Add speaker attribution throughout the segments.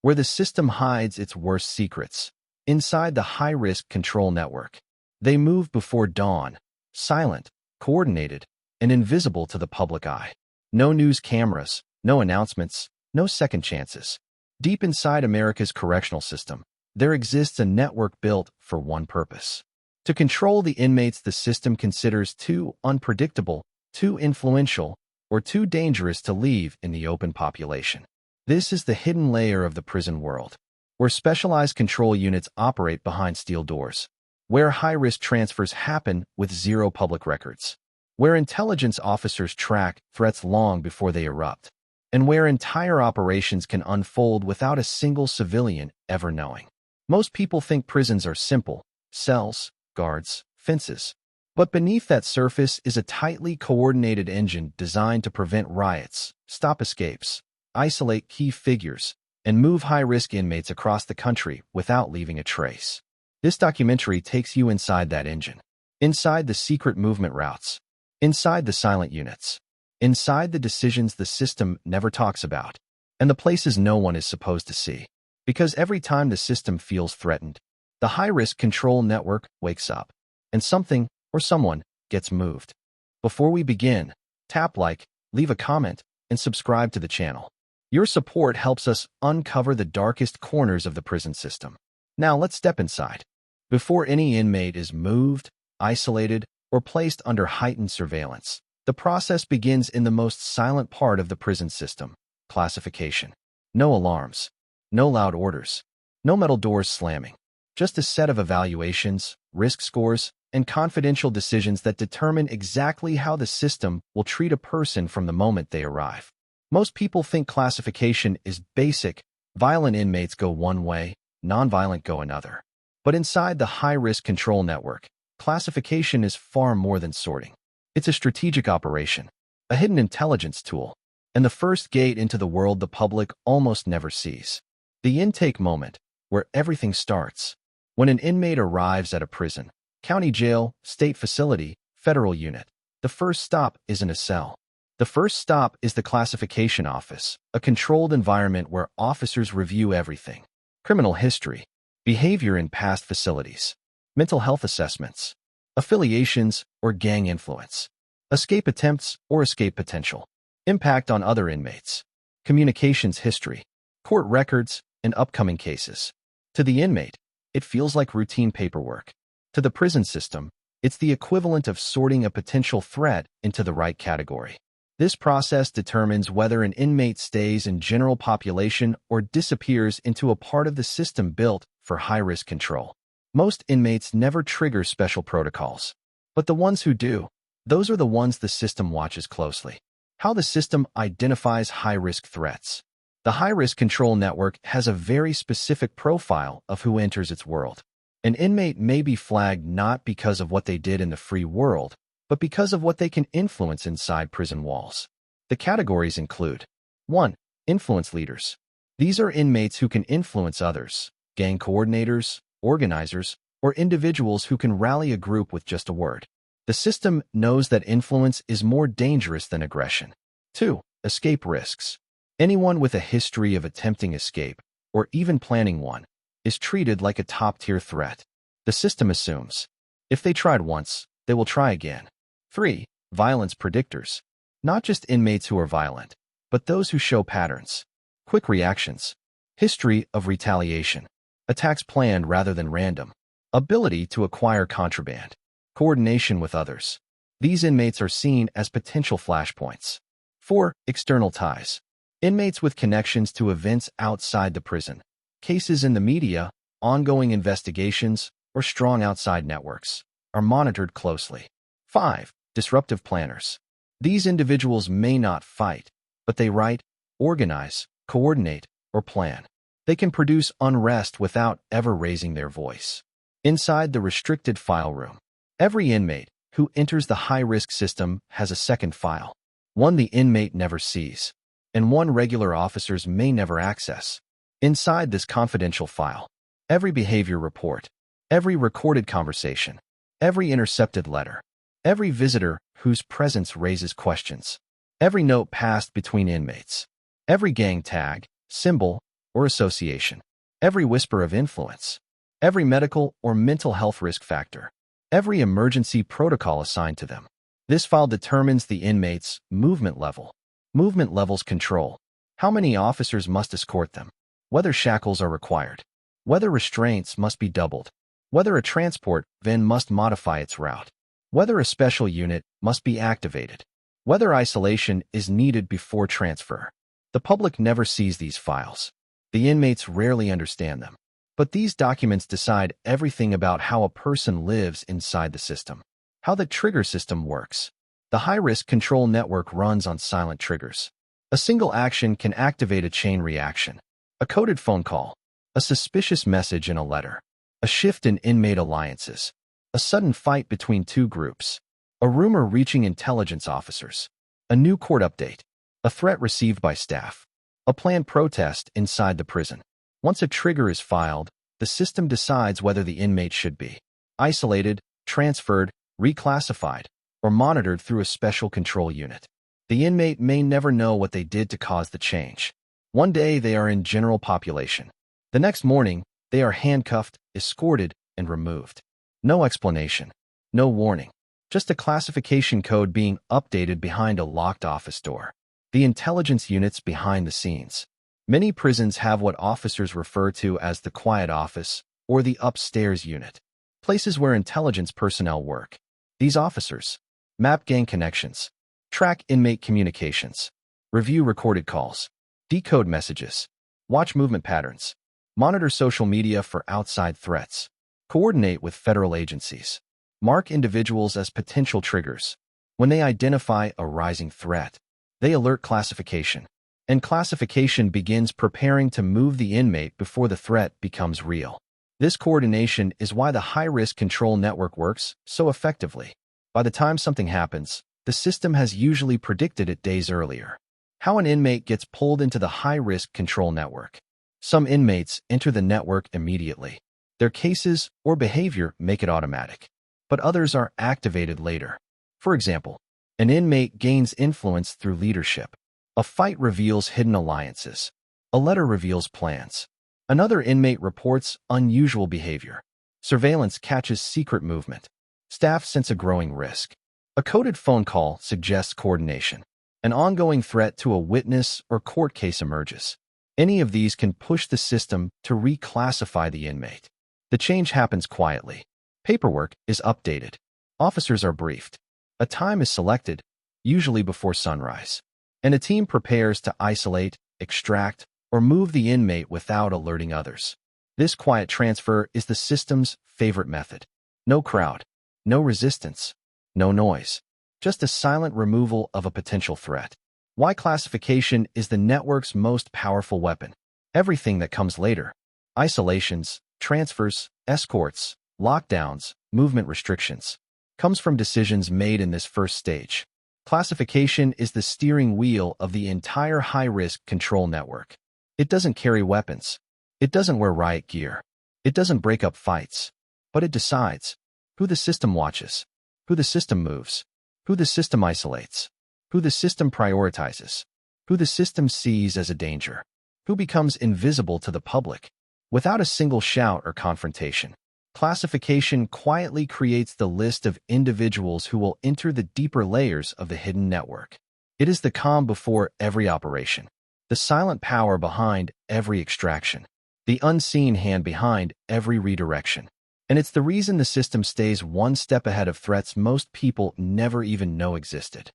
Speaker 1: where the system hides its worst secrets. Inside the high-risk control network, they move before dawn, silent, coordinated, and invisible to the public eye. No news cameras, no announcements, no second chances. Deep inside America's correctional system, there exists a network built for one purpose: to control the inmates the system considers too unpredictable, too influential, or too dangerous to leave in the open population. This is the hidden layer of the prison world, where specialized control units operate behind steel doors, where high-risk transfers happen with zero public records, where intelligence officers track threats long before they erupt, and where entire operations can unfold without a single civilian ever knowing. Most people think prisons are simple: cells, guards, fences. But beneath that surface is a tightly coordinated engine designed to prevent riots, stop escapes, isolate key figures, and move high-risk inmates across the country without leaving a trace. This documentary takes you inside that engine, inside the secret movement routes, inside the silent units, inside the decisions the system never talks about, and the places no one is supposed to see. Because every time the system feels threatened, the high-risk control network wakes up, and something or someone gets moved. Before we begin, tap like, leave a comment, and subscribe to the channel. Your support helps us uncover the darkest corners of the prison system. Now let's step inside. Before any inmate is moved, isolated, or placed under heightened surveillance, the process begins in the most silent part of the prison system: classification. No alarms, no loud orders, no metal doors slamming, just a set of evaluations, risk scores, and confidential decisions that determine exactly how the system will treat a person from the moment they arrive. Most people think classification is basic: violent inmates go one way, nonviolent go another. But inside the high-risk control network, classification is far more than sorting. It's a strategic operation, a hidden intelligence tool, and the first gate into the world the public almost never sees. The intake moment, where everything starts. When an inmate arrives at a prison, county jail, state facility, federal unit, the first stop isn't a cell. The first stop is the classification office, a controlled environment where officers review everything: criminal history, behavior in past facilities, mental health assessments, affiliations or gang influence, escape attempts or escape potential, impact on other inmates, communications history, court records, and upcoming cases. To the inmate, it feels like routine paperwork. To the prison system, it's the equivalent of sorting a potential threat into the right category. This process determines whether an inmate stays in general population or disappears into a part of the system built for high-risk control. Most inmates never trigger special protocols, but the ones who do, those are the ones the system watches closely. How the system identifies high-risk threats. The high-risk control network has a very specific profile of who enters its world. An inmate may be flagged not because of what they did in the free world, but because of what they can influence inside prison walls. The categories include: 1. Influence leaders. These are inmates who can influence others: gang coordinators, organizers, or individuals who can rally a group with just a word. The system knows that influence is more dangerous than aggression. 2. Escape risks. Anyone with a history of attempting escape, or even planning one, is treated like a top-tier threat. The system assumes, if they tried once, they will try again. 3. Violence predictors. Not just inmates who are violent, but those who show patterns. Quick reactions. History of retaliation. Attacks planned rather than random. Ability to acquire contraband. Coordination with others. These inmates are seen as potential flashpoints. 4. External ties. Inmates with connections to events outside the prison. Cases in the media, ongoing investigations, or strong outside networks are monitored closely. 5. Disruptive planners. These individuals may not fight, but they write, organize, coordinate, or plan. They can produce unrest without ever raising their voice. Inside the restricted file room, every inmate who enters the high-risk system has a second file, one the inmate never sees, and one regular officers may never access. Inside this confidential file, every behavior report, every recorded conversation, every intercepted letter, every visitor whose presence raises questions, every note passed between inmates, every gang tag, symbol, or association, every whisper of influence, every medical or mental health risk factor, every emergency protocol assigned to them. This file determines the inmate's movement level. Movement levels control how many officers must escort them, whether shackles are required, whether restraints must be doubled, whether a transport van must modify its route, whether a special unit must be activated, whether isolation is needed before transfer. The public never sees these files. The inmates rarely understand them. But these documents decide everything about how a person lives inside the system, how the trigger system works. The high-risk control network runs on silent triggers. A single action can activate a chain reaction. A coded phone call, a suspicious message in a letter, a shift in inmate alliances, a sudden fight between two groups, a rumor reaching intelligence officers, a new court update, a threat received by staff, a planned protest inside the prison. Once a trigger is filed, the system decides whether the inmate should be isolated, transferred, reclassified, or monitored through a special control unit. The inmate may never know what they did to cause the change. One day they are in general population. The next morning, they are handcuffed, escorted, and removed. No explanation, no warning, just a classification code being updated behind a locked office door. The intelligence units behind the scenes. Many prisons have what officers refer to as the quiet office or the upstairs unit, places where intelligence personnel work. These officers map gang connections, track inmate communications, review recorded calls, decode messages, watch movement patterns, monitor social media for outside threats, coordinate with federal agencies, mark individuals as potential triggers. When they identify a rising threat, they alert classification, and classification begins preparing to move the inmate before the threat becomes real. This coordination is why the high-risk control network works so effectively. By the time something happens, the system has usually predicted it days earlier. How an inmate gets pulled into the high-risk control network. Some inmates enter the network immediately. Their cases or behavior make it automatic, but others are activated later. For example, an inmate gains influence through leadership. A fight reveals hidden alliances. A letter reveals plans. Another inmate reports unusual behavior. Surveillance catches secret movement. Staff sense a growing risk. A coded phone call suggests coordination. An ongoing threat to a witness or court case emerges. Any of these can push the system to reclassify the inmate. The change happens quietly. Paperwork is updated. Officers are briefed. A time is selected, usually before sunrise, and a team prepares to isolate, extract, or move the inmate without alerting others. This quiet transfer is the system's favorite method. No crowd, no resistance, no noise, just a silent removal of a potential threat. Why classification is the network's most powerful weapon. Everything that comes later, isolations, transfers, escorts, lockdowns, movement restrictions, comes from decisions made in this first stage. Classification is the steering wheel of the entire high-risk control network. It doesn't carry weapons. It doesn't wear riot gear. It doesn't break up fights. But it decides who the system watches, who the system moves, who the system isolates, who the system prioritizes, who the system sees as a danger, who becomes invisible to the public. Without a single shout or confrontation, classification quietly creates the list of individuals who will enter the deeper layers of the hidden network. It is the calm before every operation, the silent power behind every extraction, the unseen hand behind every redirection. And it's the reason the system stays one step ahead of threats most people never even know existed.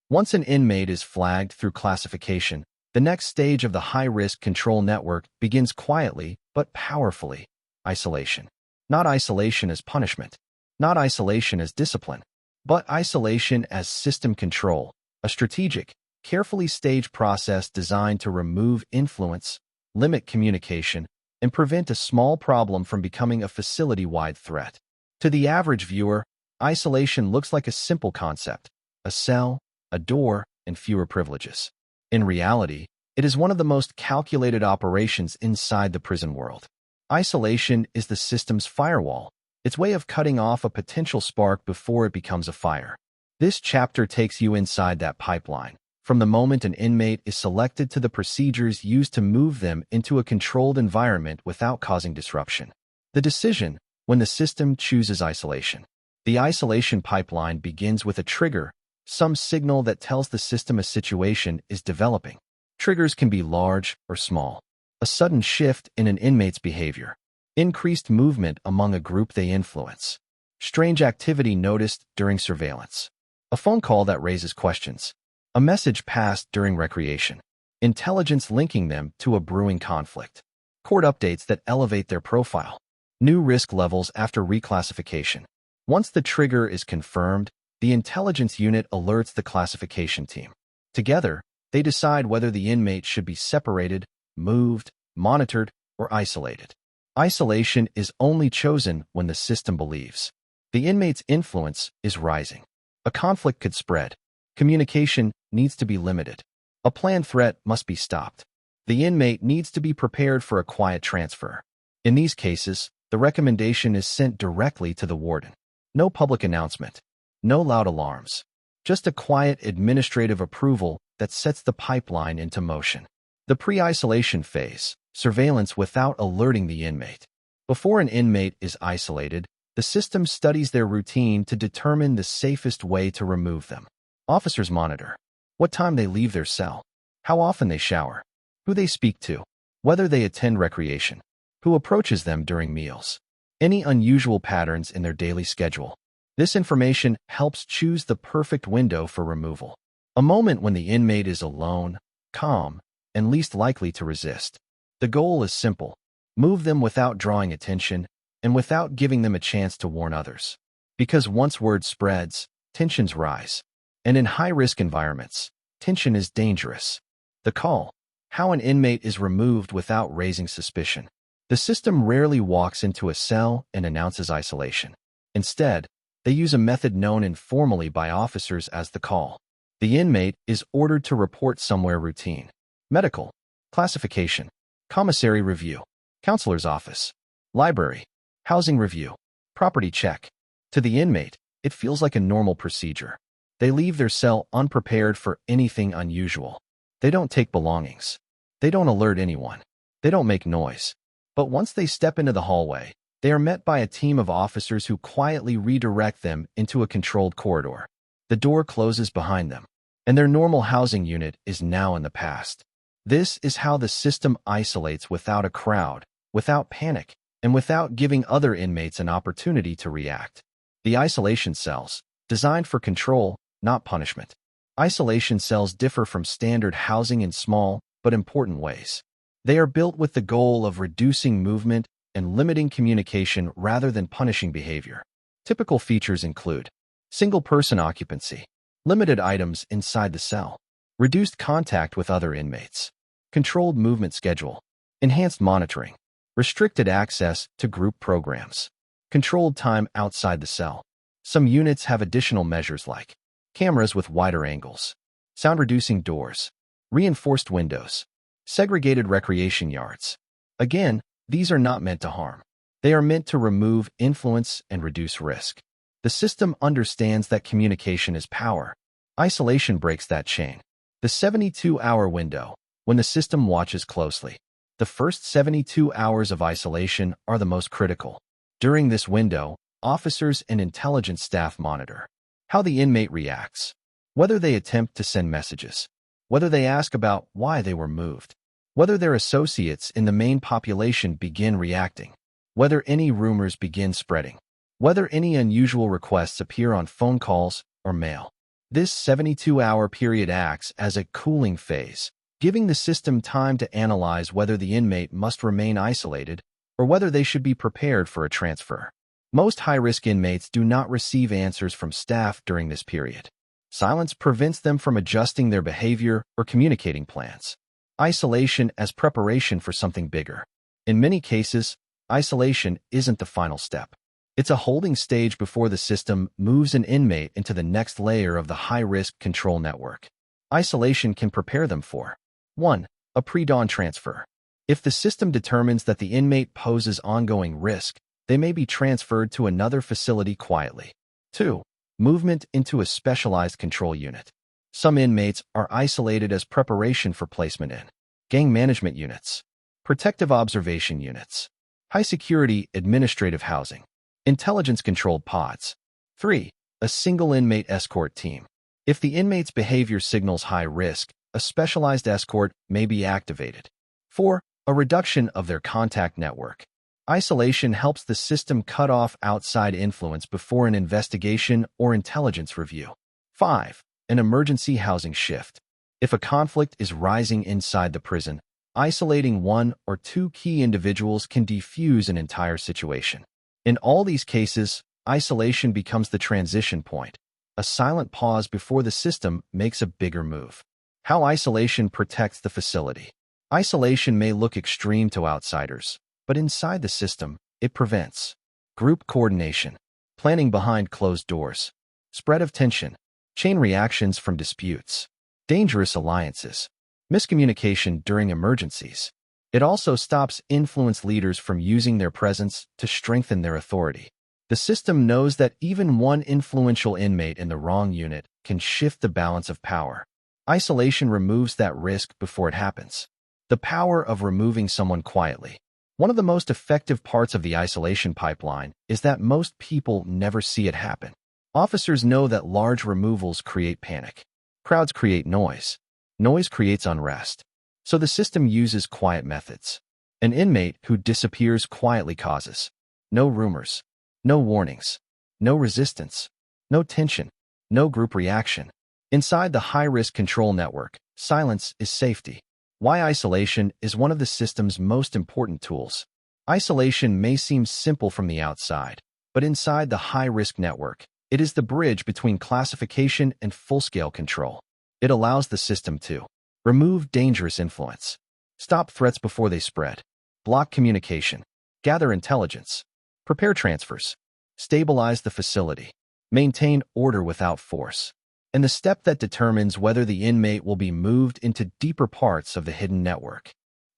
Speaker 1: Once an inmate is flagged through classification, the next stage of the high-risk control network begins quietly but powerfully: isolation. Not isolation as punishment, not isolation as discipline, but isolation as system control, a strategic, carefully staged process designed to remove influence, limit communication, and prevent a small problem from becoming a facility-wide threat. To the average viewer, isolation looks like a simple concept: a cell, a door, and fewer privileges. In reality, it is one of the most calculated operations inside the prison world. Isolation is the system's firewall, its way of cutting off a potential spark before it becomes a fire. This chapter takes you inside that pipeline, from the moment an inmate is selected to the procedures used to move them into a controlled environment without causing disruption. The decision, when the system chooses isolation. The isolation pipeline begins with a trigger, some signal that tells the system a situation is developing. Triggers can be large or small. A sudden shift in an inmate's behavior. Increased movement among a group they influence. Strange activity noticed during surveillance. A phone call that raises questions. A message passed during recreation. Intelligence linking them to a brewing conflict. Court updates that elevate their profile. New risk levels after reclassification. Once the trigger is confirmed, the intelligence unit alerts the classification team. Together, they decide whether the inmate should be separated, moved, monitored, or isolated. Isolation is only chosen when the system believes the inmate's influence is rising. A conflict could spread. Communication needs to be limited. A planned threat must be stopped. The inmate needs to be prepared for a quiet transfer. In these cases, the recommendation is sent directly to the warden. No public announcement. No loud alarms. Just a quiet administrative approval that sets the pipeline into motion. The pre-isolation phase, surveillance without alerting the inmate. Before an inmate is isolated, the system studies their routine to determine the safest way to remove them. Officers monitor what time they leave their cell, how often they shower, who they speak to, whether they attend recreation, who approaches them during meals, any unusual patterns in their daily schedule. This information helps choose the perfect window for removal. A moment when the inmate is alone, calm, and least likely to resist. The goal is simple. Move them without drawing attention and without giving them a chance to warn others. Because once word spreads, tensions rise. And in high-risk environments, tension is dangerous. The call. How an inmate is removed without raising suspicion. The system rarely walks into a cell and announces isolation. Instead, they use a method known informally by officers as the call. The inmate is ordered to report somewhere routine. Medical, classification, commissary review, counselor's office, library, housing review, property check. To the inmate, it feels like a normal procedure. They leave their cell unprepared for anything unusual. They don't take belongings. They don't alert anyone. They don't make noise. But once they step into the hallway, they are met by a team of officers who quietly redirect them into a controlled corridor. The door closes behind them, and their normal housing unit is now in the past. This is how the system isolates without a crowd, without panic, and without giving other inmates an opportunity to react. The isolation cells, designed for control, not punishment. Isolation cells differ from standard housing in small but important ways. They are built with the goal of reducing movement and limiting communication rather than punishing behavior. Typical features include single-person occupancy, limited items inside the cell, reduced contact with other inmates, controlled movement schedule, enhanced monitoring, restricted access to group programs, controlled time outside the cell. Some units have additional measures like cameras with wider angles, sound-reducing doors, reinforced windows, segregated recreation yards. Again, these are not meant to harm. They are meant to remove influence and reduce risk. The system understands that communication is power. Isolation breaks that chain. The 72-hour window, when the system watches closely. The first 72 hours of isolation are the most critical. During this window, officers and intelligence staff monitor how the inmate reacts, whether they attempt to send messages, whether they ask about why they were moved, whether their associates in the main population begin reacting, whether any rumors begin spreading, whether any unusual requests appear on phone calls or mail. This 72-hour period acts as a cooling phase, giving the system time to analyze whether the inmate must remain isolated or whether they should be prepared for a transfer. Most high-risk inmates do not receive answers from staff during this period. Silence prevents them from adjusting their behavior or communicating plans. Isolation as preparation for something bigger. In many cases, isolation isn't the final step. It's a holding stage before the system moves an inmate into the next layer of the high-risk control network. Isolation can prepare them for 1. A pre-dawn transfer. If the system determines that the inmate poses ongoing risk, they may be transferred to another facility quietly. 2. Movement into a specialized control unit. Some inmates are isolated as preparation for placement in gang management units, protective observation units, high-security administrative housing, intelligence-controlled pods. 3. A single inmate escort team. If the inmate's behavior signals high risk, a specialized escort may be activated. 4. A reduction of their contact network. Isolation helps the system cut off outside influence before an investigation or intelligence review. 5. An emergency housing shift. If a conflict is rising inside the prison, isolating one or two key individuals can defuse an entire situation. In all these cases, isolation becomes the transition point, a silent pause before the system makes a bigger move. How isolation protects the facility. Isolation may look extreme to outsiders, but inside the system, it prevents group coordination, planning behind closed doors, spread of tension, chain reactions from disputes, dangerous alliances, miscommunication during emergencies. It also stops influence leaders from using their presence to strengthen their authority. The system knows that even one influential inmate in the wrong unit can shift the balance of power. Isolation removes that risk before it happens. The power of removing someone quietly. One of the most effective parts of the isolation pipeline is that most people never see it happen. Officers know that large removals create panic. Crowds create noise. Noise creates unrest. So the system uses quiet methods. An inmate who disappears quietly causes no rumors, no warnings, no resistance, no tension, no group reaction. Inside the high-risk control network, silence is safety. Why isolation is one of the system's most important tools. Isolation may seem simple from the outside, but inside the high-risk network, it is the bridge between classification and full-scale control. It allows the system to remove dangerous influence, stop threats before they spread, block communication, gather intelligence, prepare transfers, stabilize the facility, maintain order without force, and the step that determines whether the inmate will be moved into deeper parts of the hidden network.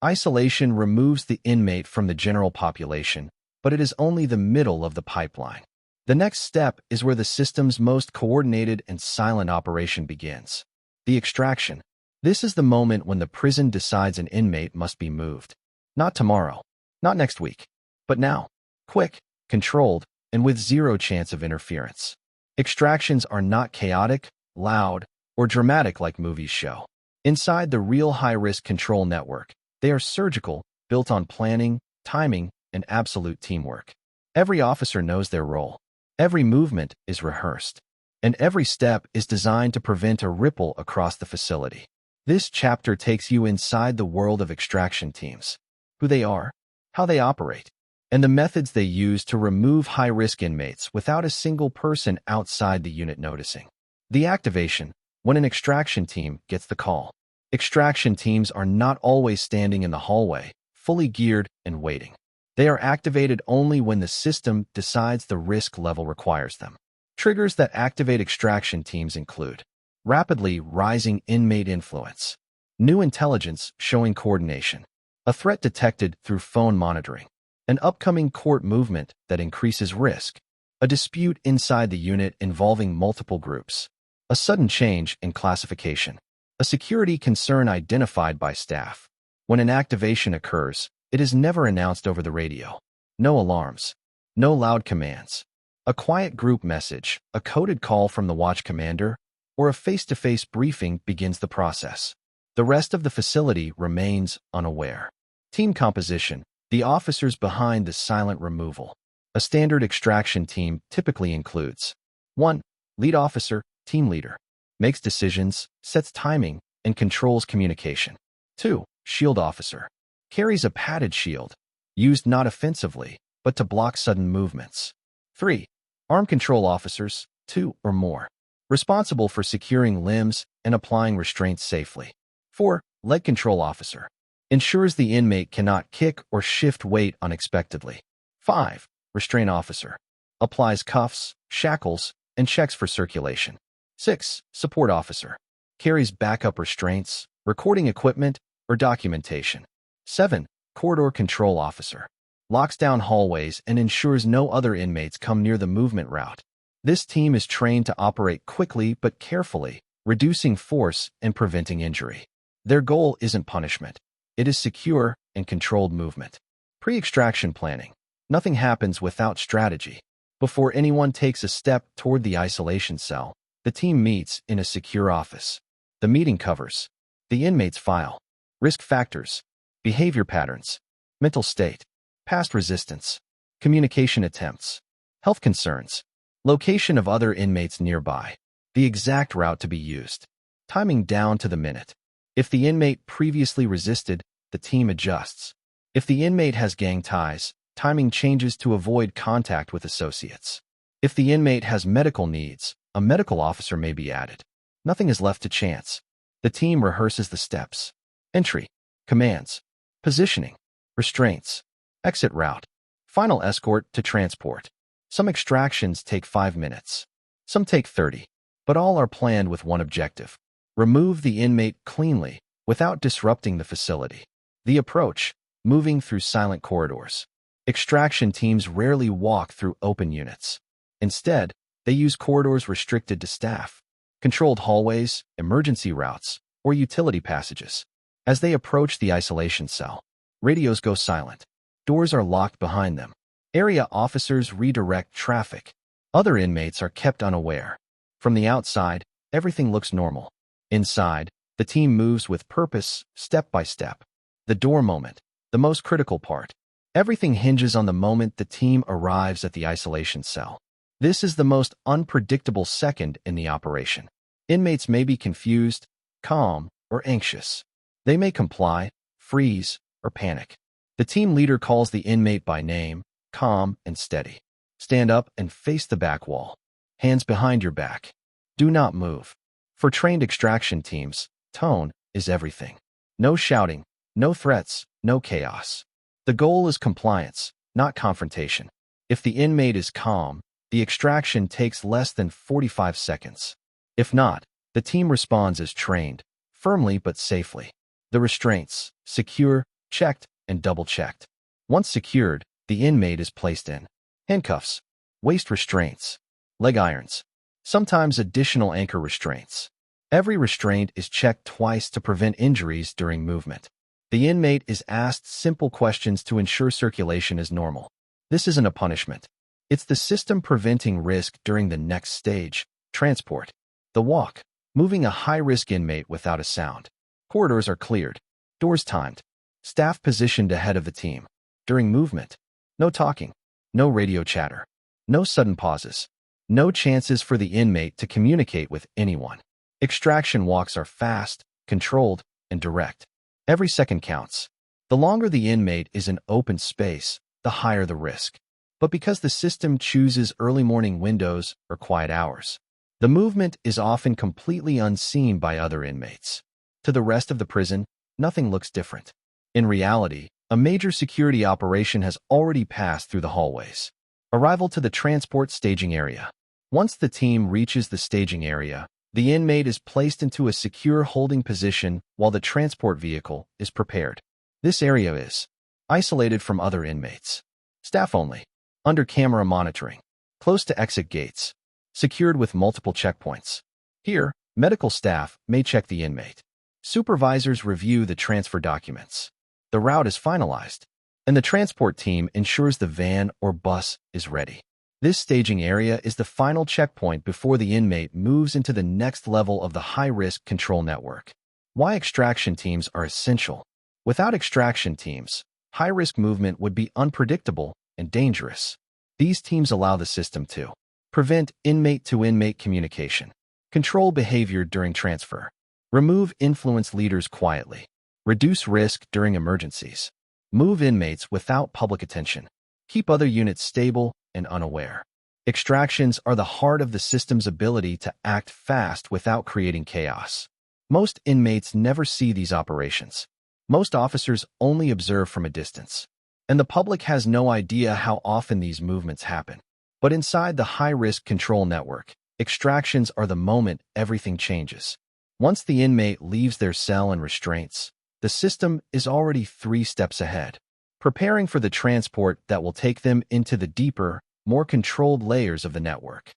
Speaker 1: Isolation removes the inmate from the general population, but it is only the middle of the pipeline. The next step is where the system's most coordinated and silent operation begins. The extraction. This is the moment when the prison decides an inmate must be moved. Not tomorrow, not next week, but now. Quick, controlled, and with zero chance of interference. Extractions are not chaotic, loud, or dramatic like movies show. Inside the real high-risk control network, they are surgical, built on planning, timing, and absolute teamwork. Every officer knows their role. Every movement is rehearsed. And every step is designed to prevent a ripple across the facility. This chapter takes you inside the world of extraction teams, who they are, how they operate, and the methods they use to remove high-risk inmates without a single person outside the unit noticing. The activation, when an extraction team gets the call. Extraction teams are not always standing in the hallway, fully geared and waiting. They are activated only when the system decides the risk level requires them. Triggers that activate extraction teams include rapidly rising inmate influence, new intelligence showing coordination, a threat detected through phone monitoring, an upcoming court movement that increases risk, a dispute inside the unit involving multiple groups, a sudden change in classification, a security concern identified by staff. When an activation occurs, it is never announced over the radio. No alarms, no loud commands. A quiet group message, a coded call from the watch commander, or a face-to-face briefing begins the process. The rest of the facility remains unaware. Team composition, the officers behind the silent removal. A standard extraction team typically includes 1. Lead officer, team leader, makes decisions, sets timing, and controls communication. 2. Shield officer, carries a padded shield, used not offensively, but to block sudden movements. 3. Arm control officers, 2 or more, responsible for securing limbs and applying restraints safely. 4. Leg control officer, ensures the inmate cannot kick or shift weight unexpectedly. 5. Restraint officer, applies cuffs, shackles, and checks for circulation. 6. Support officer, carries backup restraints, recording equipment, or documentation. 7. Corridor control officer, locks down hallways and ensures no other inmates come near the movement route. This team is trained to operate quickly but carefully, reducing force and preventing injury. Their goal isn't punishment. It is secure and controlled movement. Pre-extraction planning. Nothing happens without strategy. Before anyone takes a step toward the isolation cell, the team meets in a secure office. The meeting covers the inmate's file, risk factors, behavior patterns, mental state, past resistance, communication attempts, health concerns, location of other inmates nearby, the exact route to be used, timing down to the minute. If the inmate previously resisted, the team adjusts. If the inmate has gang ties, timing changes to avoid contact with associates. If the inmate has medical needs, a medical officer may be added. Nothing is left to chance. The team rehearses the steps: entry, commands, positioning, restraints, exit route, final escort to transport. Some extractions take 5 minutes. Some take 30. But all are planned with one objective: remove the inmate cleanly without disrupting the facility. The approach: moving through silent corridors. Extraction teams rarely walk through open units. Instead, they use corridors restricted to staff, controlled hallways, emergency routes, or utility passages. As they approach the isolation cell, radios go silent. Doors are locked behind them. Area officers redirect traffic. Other inmates are kept unaware. From the outside, everything looks normal. Inside, the team moves with purpose, step by step. The door moment, the most critical part. Everything hinges on the moment the team arrives at the isolation cell. This is the most unpredictable second in the operation. Inmates may be confused, calm, or anxious. They may comply, freeze, or panic. The team leader calls the inmate by name, calm and steady. Stand up and face the back wall. Hands behind your back. Do not move. For trained extraction teams, tone is everything. No shouting, no threats, no chaos. The goal is compliance, not confrontation. If the inmate is calm, the extraction takes less than 45 seconds. If not, the team responds as trained, firmly but safely. The restraints: secure, checked, and double-checked. Once secured, the inmate is placed in handcuffs, waist restraints, leg irons, sometimes additional anchor restraints. Every restraint is checked twice to prevent injuries during movement. The inmate is asked simple questions to ensure circulation is normal. This isn't a punishment. It's the system preventing risk during the next stage: transport. The walk: moving a high-risk inmate without a sound. Corridors are cleared. Doors timed. Staff positioned ahead of the team. During movement, no talking, no radio chatter, no sudden pauses, no chances for the inmate to communicate with anyone. Extraction walks are fast, controlled, and direct. Every second counts. The longer the inmate is in open space, the higher the risk. But because the system chooses early morning windows or quiet hours, the movement is often completely unseen by other inmates. To the rest of the prison, nothing looks different. In reality, a major security operation has already passed through the hallways. Arrival to the transport staging area. Once the team reaches the staging area, the inmate is placed into a secure holding position while the transport vehicle is prepared. This area is isolated from other inmates. Staff only. Under camera monitoring. Close to exit gates. Secured with multiple checkpoints. Here, medical staff may check the inmate. Supervisors review the transfer documents. The route is finalized, and the transport team ensures the van or bus is ready. This staging area is the final checkpoint before the inmate moves into the next level of the high-risk control network. Why extraction teams are essential. Without extraction teams, high-risk movement would be unpredictable and dangerous. These teams allow the system to prevent inmate-to-inmate communication, control behavior during transfer, remove influence leaders quietly, reduce risk during emergencies, move inmates without public attention, keep other units stable and unaware. Extractions are the heart of the system's ability to act fast without creating chaos. Most inmates never see these operations. Most officers only observe from a distance. And the public has no idea how often these movements happen. But inside the high-risk control network, extractions are the moment everything changes. Once the inmate leaves their cell and restraints, the system is already 3 steps ahead, preparing for the transport that will take them into the deeper, more controlled layers of the network.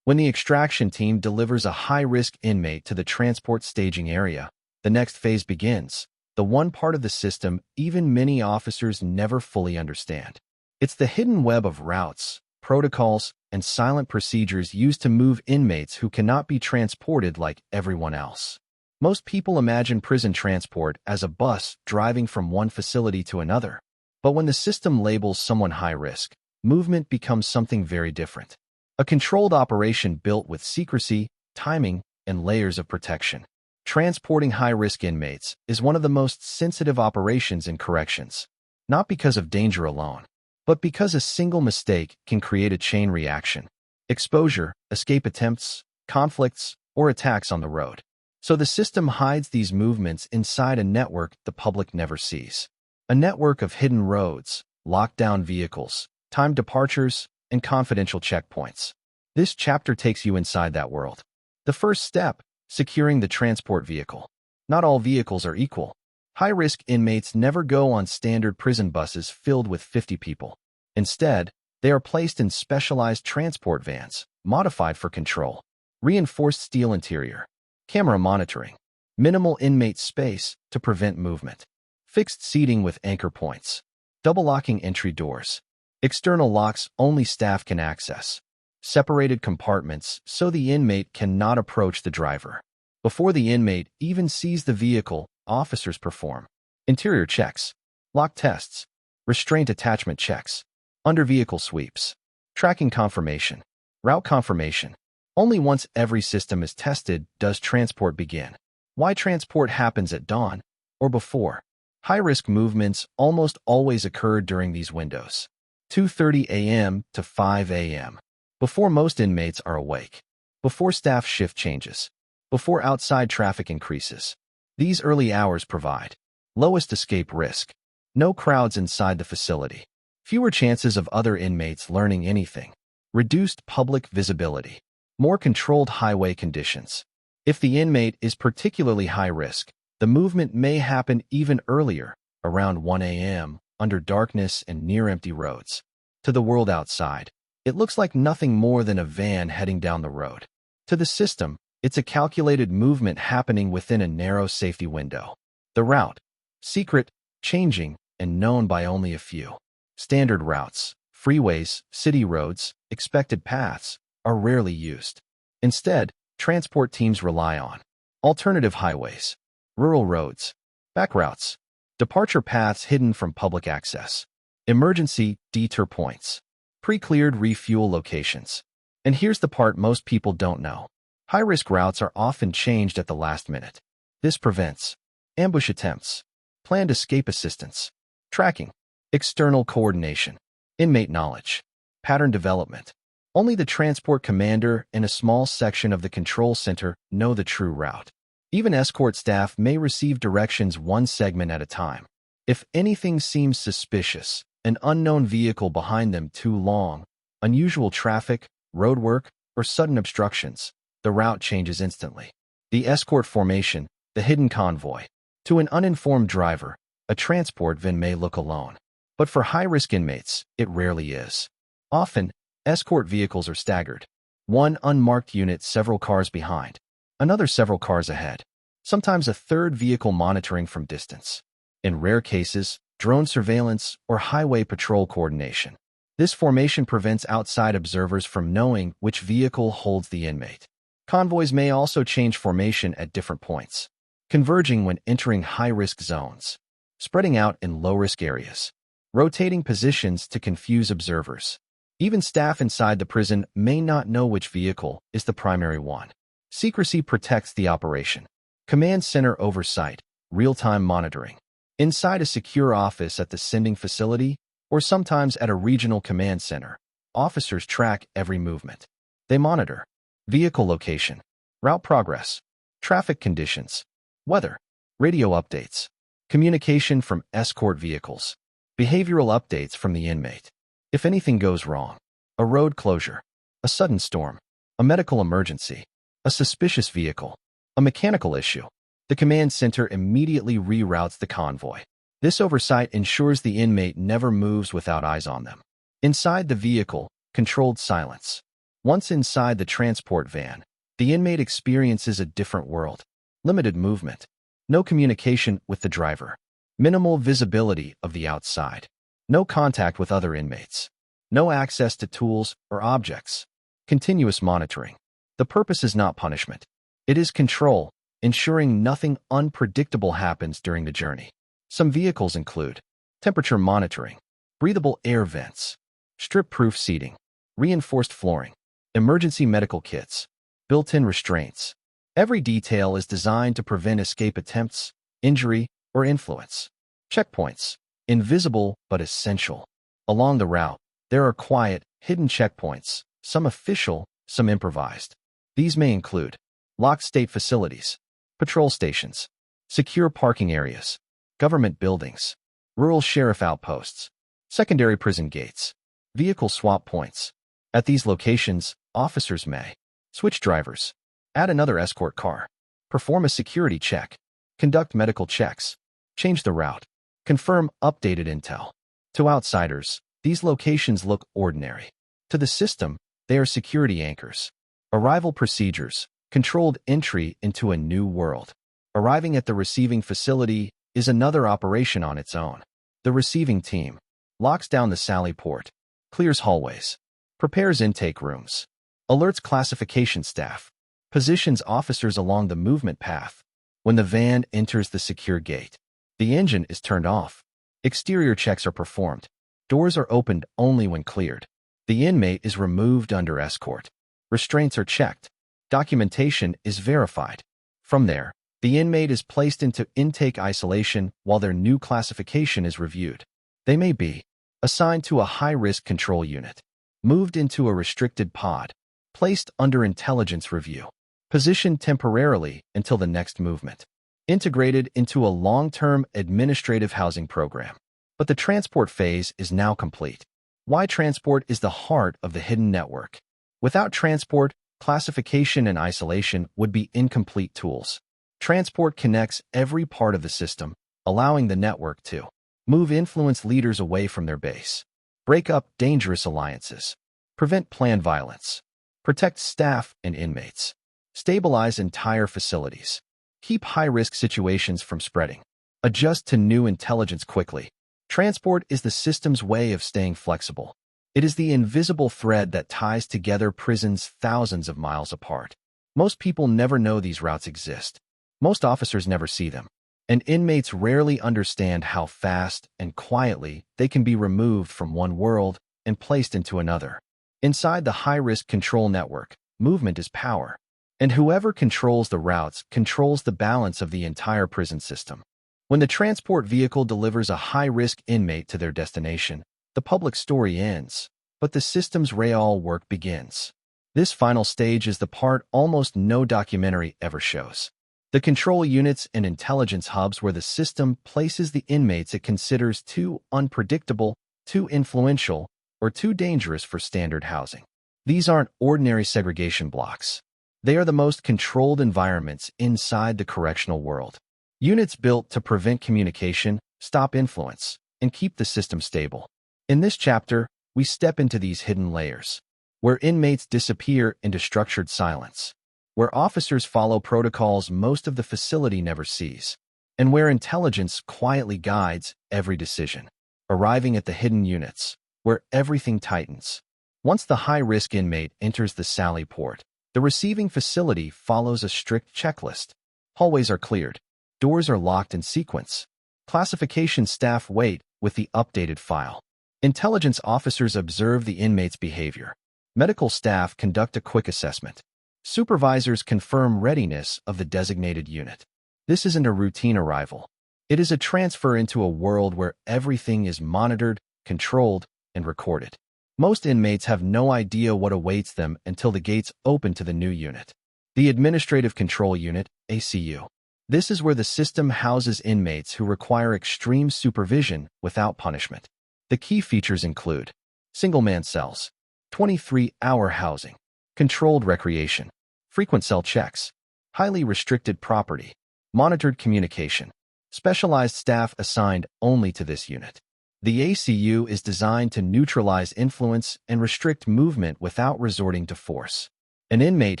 Speaker 1: When the extraction team delivers a high-risk inmate to the transport staging area, the next phase begins, the one part of the system even many officers never fully understand. It's the hidden web of routes, protocols, and silent procedures used to move inmates who cannot be transported like everyone else. Most people imagine prison transport as a bus driving from one facility to another. But when the system labels someone high risk, movement becomes something very different. A controlled operation built with secrecy, timing, and layers of protection. Transporting high-risk inmates is one of the most sensitive operations in corrections, not because of danger alone, but because a single mistake can create a chain reaction. Exposure, escape attempts, conflicts, or attacks on the road. So the system hides these movements inside a network the public never sees. A network of hidden roads, locked-down vehicles, timed departures, and confidential checkpoints. This chapter takes you inside that world. The first step, securing the transport vehicle. Not all vehicles are equal. High-risk inmates never go on standard prison buses filled with 50 people. Instead, they are placed in specialized transport vans, modified for control. Reinforced steel interior. Camera monitoring. Minimal inmate space to prevent movement. Fixed seating with anchor points. Double-locking entry doors. External locks only staff can access. Separated compartments so the inmate cannot approach the driver. Before the inmate even sees the vehicle, officers perform interior checks, lock tests, restraint attachment checks, under-vehicle sweeps, tracking confirmation, route confirmation. Only once every system is tested does transport begin. Why transport happens at dawn or before? High-risk movements almost always occur during these windows. 2:30 a.m. to 5 a.m. Before most inmates are awake. Before staff shift changes. Before outside traffic increases. These early hours provide lowest escape risk. No crowds inside the facility. Fewer chances of other inmates learning anything. Reduced public visibility. More controlled highway conditions. If the inmate is particularly high risk, the movement may happen even earlier, around 1 a.m., under darkness and near empty roads. To the world outside, it looks like nothing more than a van heading down the road. To the system, it's a calculated movement happening within a narrow safety window. The route, secret, changing, and known by only a few. Standard routes, freeways, city roads, expected paths, are rarely used. Instead, transport teams rely on alternative highways, rural roads, back routes, departure paths hidden from public access, emergency detour points, pre-cleared refuel locations. And here's the part most people don't know. High-risk routes are often changed at the last minute. This prevents ambush attempts, planned escape assistance, tracking, external coordination, inmate knowledge, pattern development. Only the transport commander and a small section of the control center know the true route. Even escort staff may receive directions one segment at a time. If anything seems suspicious, an unknown vehicle behind them too long, unusual traffic, roadwork, or sudden obstructions, the route changes instantly. The escort formation, the hidden convoy. To an uninformed driver, a transport van may look alone. But for high-risk inmates, it rarely is. Often, escort vehicles are staggered. One unmarked unit several cars behind, another several cars ahead. Sometimes a third vehicle monitoring from distance. In rare cases, drone surveillance or highway patrol coordination. This formation prevents outside observers from knowing which vehicle holds the inmate. Convoys may also change formation at different points, converging when entering high-risk zones, spreading out in low-risk areas, rotating positions to confuse observers. Even staff inside the prison may not know which vehicle is the primary one. Secrecy protects the operation. Command center oversight, real-time monitoring. Inside a secure office at the sending facility, or sometimes at a regional command center, officers track every movement. They monitor vehicle location, route progress, traffic conditions, weather, radio updates, communication from escort vehicles, behavioral updates from the inmate. If anything goes wrong, a road closure, a sudden storm, a medical emergency, a suspicious vehicle, a mechanical issue, the command center immediately reroutes the convoy. This oversight ensures the inmate never moves without eyes on them. Inside the vehicle, controlled silence. Once inside the transport van, the inmate experiences a different world. Limited movement. No communication with the driver. Minimal visibility of the outside. No contact with other inmates. No access to tools or objects. Continuous monitoring. The purpose is not punishment. It is control, ensuring nothing unpredictable happens during the journey. Some vehicles include temperature monitoring, breathable air vents, strip-proof seating, reinforced flooring, emergency medical kits, built-in restraints. Every detail is designed to prevent escape attempts, injury, or influence. Checkpoints. Invisible but essential. Along the route, there are quiet, hidden checkpoints, some official, some improvised. These may include locked state facilities, patrol stations, secure parking areas, government buildings, rural sheriff outposts, secondary prison gates, vehicle swap points. At these locations, officers may switch drivers, add another escort car, perform a security check, conduct medical checks, change the route, confirm updated intel. To outsiders, these locations look ordinary. To the system, they are security anchors. Arrival procedures, controlled entry into a new world. Arriving at the receiving facility is another operation on its own. The receiving team locks down the sally port, clears hallways, prepares intake rooms, alerts classification staff, positions officers along the movement path. When the van enters the secure gate, the engine is turned off. Exterior checks are performed. Doors are opened only when cleared. The inmate is removed under escort. Restraints are checked. Documentation is verified. From there, the inmate is placed into intake isolation while their new classification is reviewed. They may be assigned to a high-risk control unit, moved into a restricted pod, placed under intelligence review, positioned temporarily until the next movement, integrated into a long-term administrative housing program. But the transport phase is now complete. Why transport is the heart of the hidden network. Without transport, classification and isolation would be incomplete tools. Transport connects every part of the system, allowing the network to move influence leaders away from their base, break up dangerous alliances, prevent planned violence, protect staff and inmates, stabilize entire facilities, keep high-risk situations from spreading, adjust to new intelligence quickly. Transport is the system's way of staying flexible. It is the invisible thread that ties together prisons thousands of miles apart. Most people never know these routes exist. Most officers never see them. And inmates rarely understand how fast and quietly they can be removed from one world and placed into another. Inside the high-risk control network, movement is power. And whoever controls the routes controls the balance of the entire prison system. When the transport vehicle delivers a high-risk inmate to their destination, the public story ends, but the system's real work begins. This final stage is the part almost no documentary ever shows. The control units and intelligence hubs where the system places the inmates it considers too unpredictable, too influential, or too dangerous for standard housing. These aren't ordinary segregation blocks. They are the most controlled environments inside the correctional world. Units built to prevent communication, stop influence, and keep the system stable. In this chapter, we step into these hidden layers, where inmates disappear into structured silence, where officers follow protocols most of the facility never sees, and where intelligence quietly guides every decision. Arriving at the hidden units, where everything tightens. Once the high-risk inmate enters the sally port, the receiving facility follows a strict checklist. Hallways are cleared. Doors are locked in sequence. Classification staff wait with the updated file. Intelligence officers observe the inmate's behavior. Medical staff conduct a quick assessment. Supervisors confirm readiness of the designated unit. This isn't a routine arrival. It is a transfer into a world where everything is monitored, controlled, and recorded. Most inmates have no idea what awaits them until the gates open to the new unit. The Administrative Control Unit, ACU. This is where the system houses inmates who require extreme supervision without punishment. The key features include single-man cells, 23-hour housing, controlled recreation, frequent cell checks, highly restricted property, monitored communication, specialized staff assigned only to this unit. The ACU is designed to neutralize influence and restrict movement without resorting to force. An inmate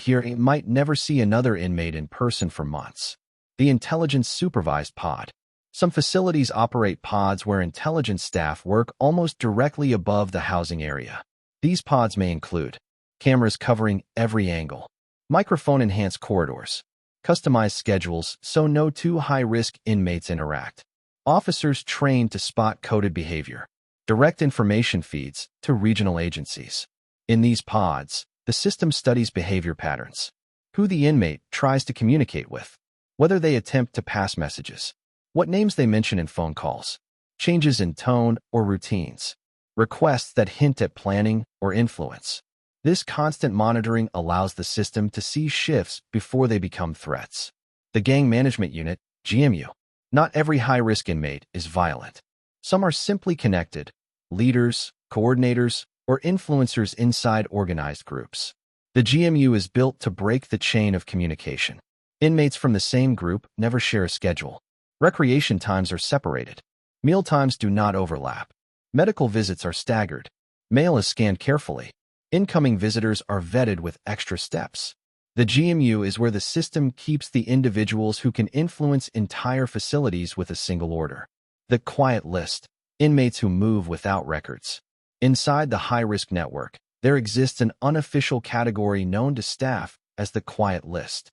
Speaker 1: here might never see another inmate in person for months. The intelligence-supervised pod. Some facilities operate pods where intelligence staff work almost directly above the housing area. These pods may include cameras covering every angle, microphone-enhanced corridors, customized schedules so no two high-risk inmates interact, officers trained to spot coded behavior, direct information feeds to regional agencies. In these pods, the system studies behavior patterns, who the inmate tries to communicate with, whether they attempt to pass messages, what names they mention in phone calls, changes in tone or routines, requests that hint at planning or influence. This constant monitoring allows the system to see shifts before they become threats. The Gang Management Unit, GMU. Not every high-risk inmate is violent. Some are simply connected, leaders, coordinators, or influencers inside organized groups. The GMU is built to break the chain of communication. Inmates from the same group never share a schedule. Recreation times are separated. Meal times do not overlap. Medical visits are staggered. Mail is scanned carefully. Incoming visitors are vetted with extra steps. The GMU is where the system keeps the individuals who can influence entire facilities with a single order. The quiet list. Inmates who move without records. Inside the high-risk network, there exists an unofficial category known to staff as the quiet list.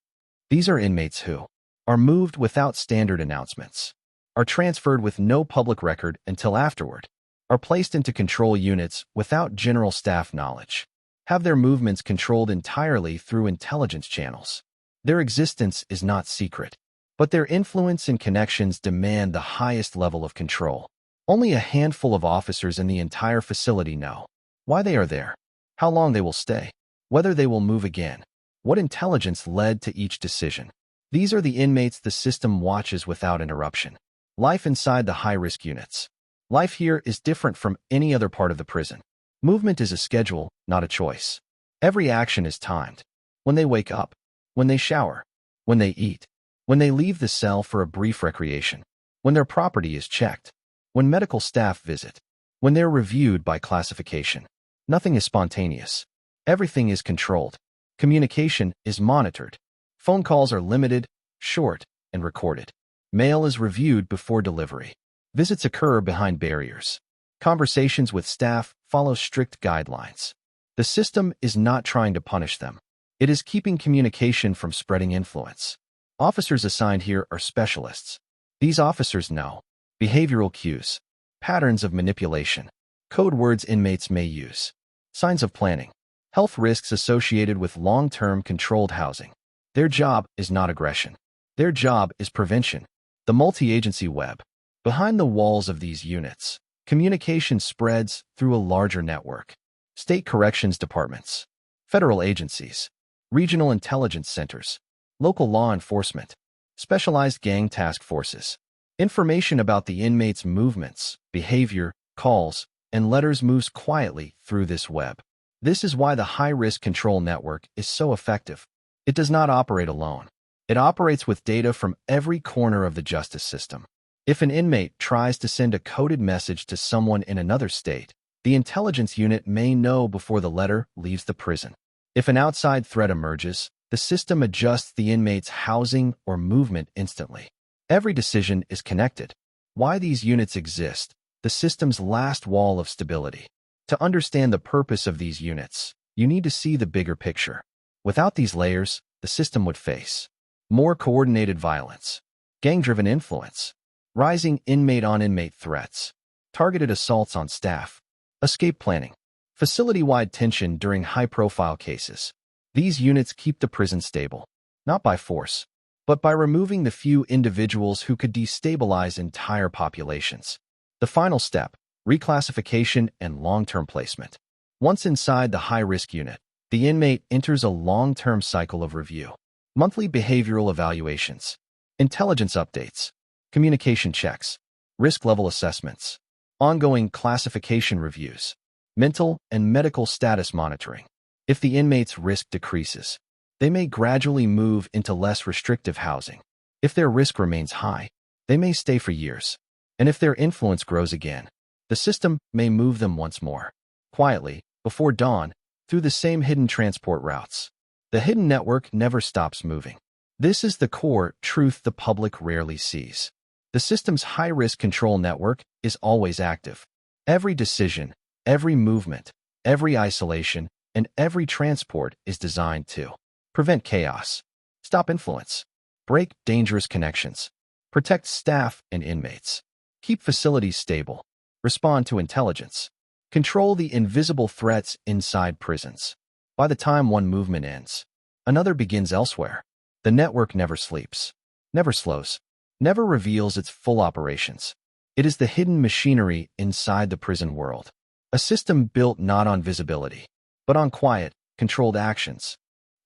Speaker 1: These are inmates who are moved without standard announcements, are transferred with no public record until afterward, are placed into control units without general staff knowledge, have their movements controlled entirely through intelligence channels. Their existence is not secret, but their influence and connections demand the highest level of control. Only a handful of officers in the entire facility know why they are there, how long they will stay, whether they will move again, what intelligence led to each decision. These are the inmates the system watches without interruption. Life inside the high-risk units. Life here is different from any other part of the prison. Movement is a schedule, not a choice. Every action is timed. When they wake up, when they shower, when they eat, when they leave the cell for a brief recreation, when their property is checked, when medical staff visit, when they're reviewed by classification. Nothing is spontaneous. Everything is controlled. Communication is monitored. Phone calls are limited, short, and recorded. Mail is reviewed before delivery. Visits occur behind barriers. Conversations with staff follow strict guidelines. The system is not trying to punish them. It is keeping communication from spreading influence. Officers assigned here are specialists. These officers know behavioral cues, patterns of manipulation, code words inmates may use, signs of planning, health risks associated with long-term controlled housing. Their job is not aggression. Their job is prevention. The multi-agency web. Behind the walls of these units, communication spreads through a larger network. State corrections departments, federal agencies, regional intelligence centers, local law enforcement, specialized gang task forces. Information about the inmates' movements, behavior, calls, and letters moves quietly through this web. This is why the high-risk control network is so effective. It does not operate alone. It operates with data from every corner of the justice system. If an inmate tries to send a coded message to someone in another state, the intelligence unit may know before the letter leaves the prison. If an outside threat emerges, the system adjusts the inmate's housing or movement instantly. Every decision is connected. Why these units exist, the system's last wall of stability. To understand the purpose of these units, you need to see the bigger picture. Without these layers, the system would face more coordinated violence, gang-driven influence, rising inmate-on-inmate threats, targeted assaults on staff, escape planning, facility-wide tension during high-profile cases. These units keep the prison stable, not by force, but by removing the few individuals who could destabilize entire populations. The final step, reclassification and long-term placement. Once inside the high-risk unit, the inmate enters a long-term cycle of review. Monthly behavioral evaluations, intelligence updates, communication checks, risk level assessments, ongoing classification reviews, mental and medical status monitoring. If the inmate's risk decreases, they may gradually move into less restrictive housing. If their risk remains high, they may stay for years. And if their influence grows again, the The system may move them once more, quietly, before dawn, through the same hidden transport routes. The hidden network never stops moving. This is the core truth the public rarely sees. The system's high-risk control network is always active. Every decision, every movement, every isolation, and every transport is designed to prevent chaos, stop influence, break dangerous connections, protect staff and inmates, keep facilities stable, respond to intelligence, control the invisible threats inside prisons. By the time one movement ends, another begins elsewhere. The network never sleeps, never slows, never reveals its full operations. It is the hidden machinery inside the prison world, a system built not on visibility, but on quiet, controlled actions.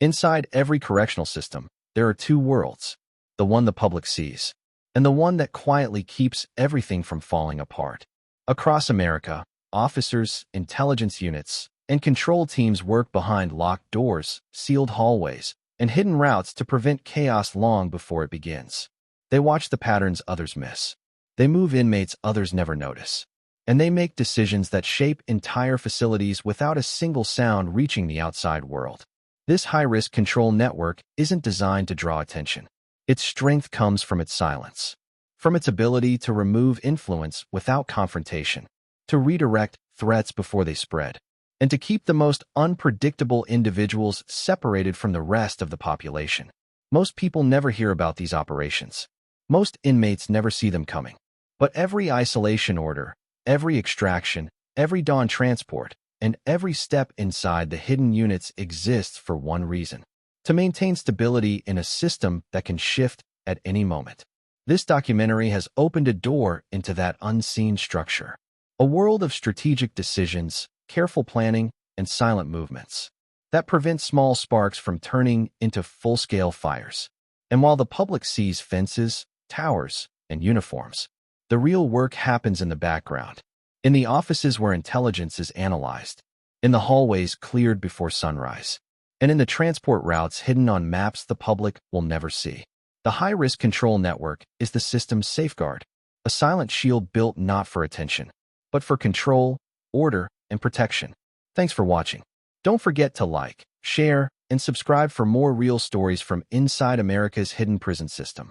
Speaker 1: Inside every correctional system, there are two worlds, the one the public sees, and the one that quietly keeps everything from falling apart. Across America, officers, intelligence units, and control teams work behind locked doors, sealed hallways, and hidden routes to prevent chaos long before it begins. They watch the patterns others miss. They move inmates others never notice. And they make decisions that shape entire facilities without a single sound reaching the outside world. This high-risk control network isn't designed to draw attention. Its strength comes from its silence, from its ability to remove influence without confrontation, to redirect threats before they spread, and to keep the most unpredictable individuals separated from the rest of the population. Most people never hear about these operations. Most inmates never see them coming. But every isolation order, every extraction, every dawn transport, and every step inside the hidden units exists for one reason: to maintain stability in a system that can shift at any moment. This documentary has opened a door into that unseen structure, a world of strategic decisions, careful planning, and silent movements that prevent small sparks from turning into full-scale fires. And while the public sees fences, towers, and uniforms, the real work happens in the background, in the offices where intelligence is analyzed, in the hallways cleared before sunrise, and in the transport routes hidden on maps the public will never see. The high-risk control network is the system's safeguard, a silent shield built not for attention, but for control, order, and protection. Thanks for watching. Don't forget to like, share, and subscribe for more real stories from inside America's hidden prison system.